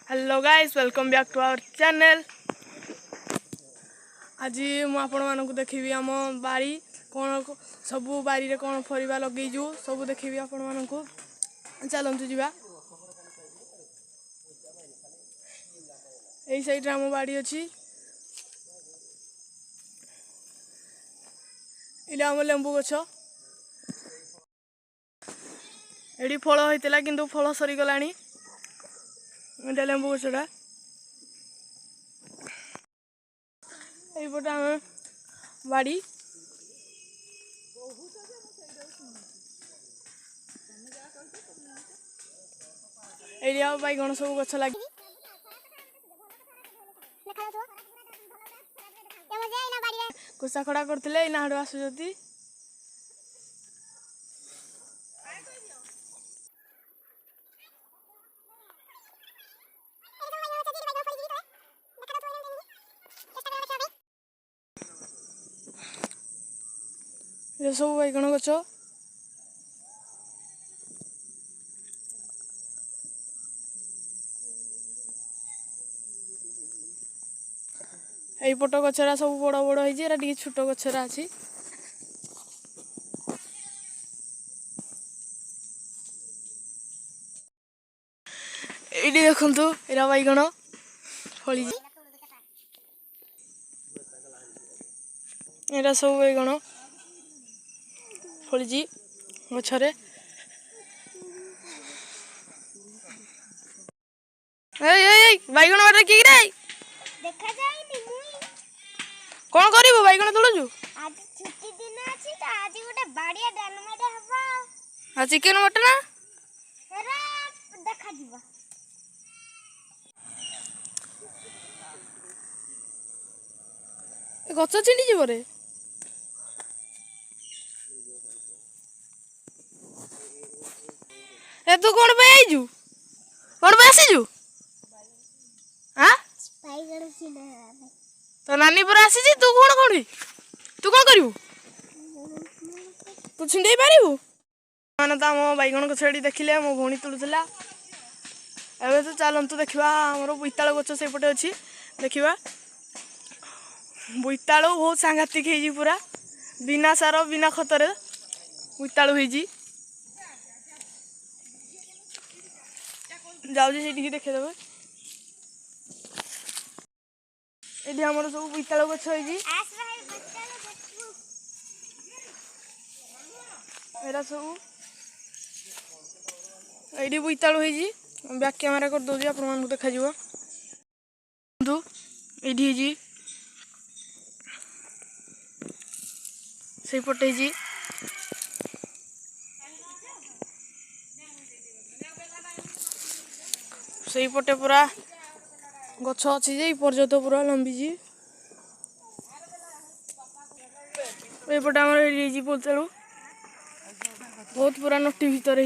Hello guys welcome back to our channel. आज मुझे देखी आम बाड़ी कौन सब बाड़ी रे कौन फरिबा लगेजु सब देखी आपण मानकु। चलतु जा यही साइड आम बाड़ी अच्छी इला आम लेंबू गछ एडी फल होइतिला किंतु फल सरी गलानी। एटा लेंबू गछटा এইপଟେ ଆମେ ବାଡ଼ି ଏଇଠି ଆଉ ବାଇଗଣ ସବୁ ଗଛ ଲାଗି କୋଷା ଖଡ଼ା କରୁଥିଲେ ଏଇନା ହାଡ଼ୁ ଆସୁଛନ୍ତି। ये सब बैगण गछ এইপଟ ଗଛରା ସବୁ ବଡ଼ ବଡ଼ ହେଇଛି ଏରା ଟିକେ ଛୋଟ ଗଛରା ଅଛି। ଏଇଠି ଦେଖନ୍ତୁ ଏରା ବାଇଗଣ ଫଳିଛି ଏରା ସବୁ ବାଇଗଣ फलिजी गछरे बैगण बाटे कि देखा जाइनी मुई कौन करिवो बैगण तोड़जु आज छुट्टी दिन अछि त आज गोटे बाड़िया डालमाटे हबा आ चिकन मटन हेरा देखा जीवा गछ छिंडी जीव रे ए तू कौन पे आइजु कौन पे आसीजु हां बैगण सिने तो नानी पर आसीजी तू कौन करी तू कौन करिवु तू छिंडे पारिवु माने त हम बैगण गछ एडी देखिले मो भौणी तुलुतला एबे तो चलंतु देखिबा हमर बोइताळ गछ सेपटे अछि देखिबा बोइताळ बहुत सांघातिक हेजी पूरा बिना सार बिना खतरे बोइताळ हेजी जाउजी सेठी देखे देबे एडी हमर सब बोइताळ गछ हेजी एरा सब एडी बोइताळ हेजी बैक कैमरा कर दोजी आपण मान देखा जीवो दु एडी हेजी से पटे हेजी से पटे पूरा गछ अच्छी जे पर्यत पूरा लंबी एपटे आम बोलते बहुत पूरा नटी भीतर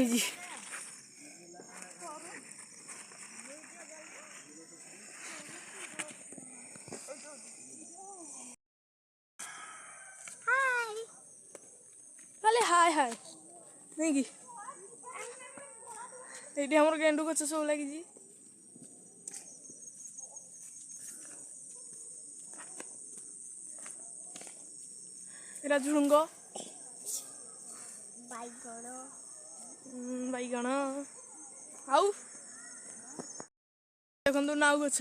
खाली हाय हाय नहीं कि ये हमर गेंडू गछ सब लगी एरा झुंग बैगण आउ देखु नाउ गछ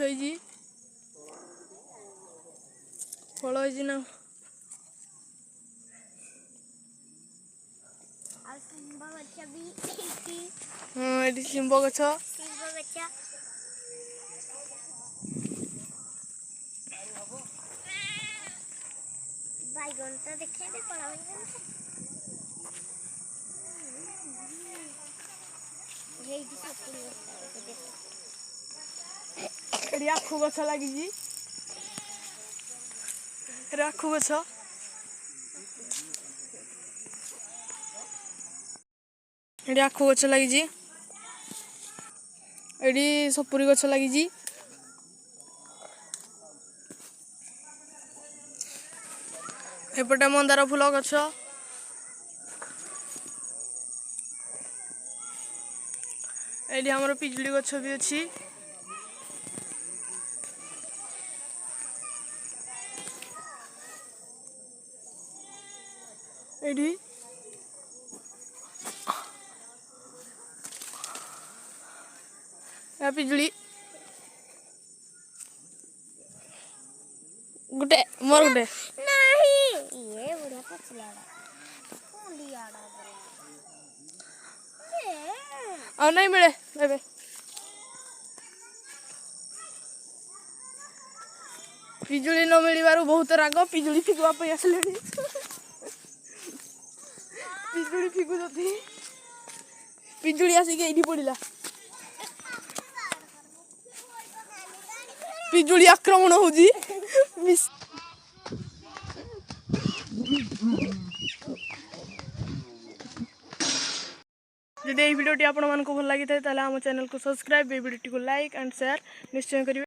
फल ना हाँ ये शिंब गछ बैगण तो देखिए दे पड़ा हे दी सब आखु गछ लगी आखु गछ ये आखु गछ लगी ये सपुरी गछ लगी एपटे मंदार फूल गछ ये हमर पिजुली गछ भी अच्छी ଏଇଠି ପିଜୁଳି ଗୋଟେ ମୋର ଗୋଟେ नहीं ये बुढ़ा पचलाड़ा कुंडियाड़ा ଆଉ ନାଇଁ ମିଳେ ଏବେ ପିଜୁଳି ନ ମିଳିବାରୁ ବହୁତ ରାଗ ପିଜୁଳି ଫିକିବା ପାଇଁ ଆସିଲେଣି ପିଜୁଳି ଫିକୁଛନ୍ତି ପିଜୁଳି ଆସିକି ଏଇଠି ପଡ଼ିଲା ପିଜୁଳି ଆକ୍ରମଣ ହଉଛି ଯଦି এই ভিডিওটি ଆପଣମାନଙ୍କୁ ଭଲ ଲାଗିଥାଏ ତାହେଲେ ଆମ ଚ୍ୟାନେଲକୁ ସବସ୍କ୍ରାଇବ୍ এই ଭିଡ଼ିଓଟିକୁ ଲାଇକ୍ ଆଣ୍ଡ ସେୟାର ନିଶ୍ଚୟ କରିବେ।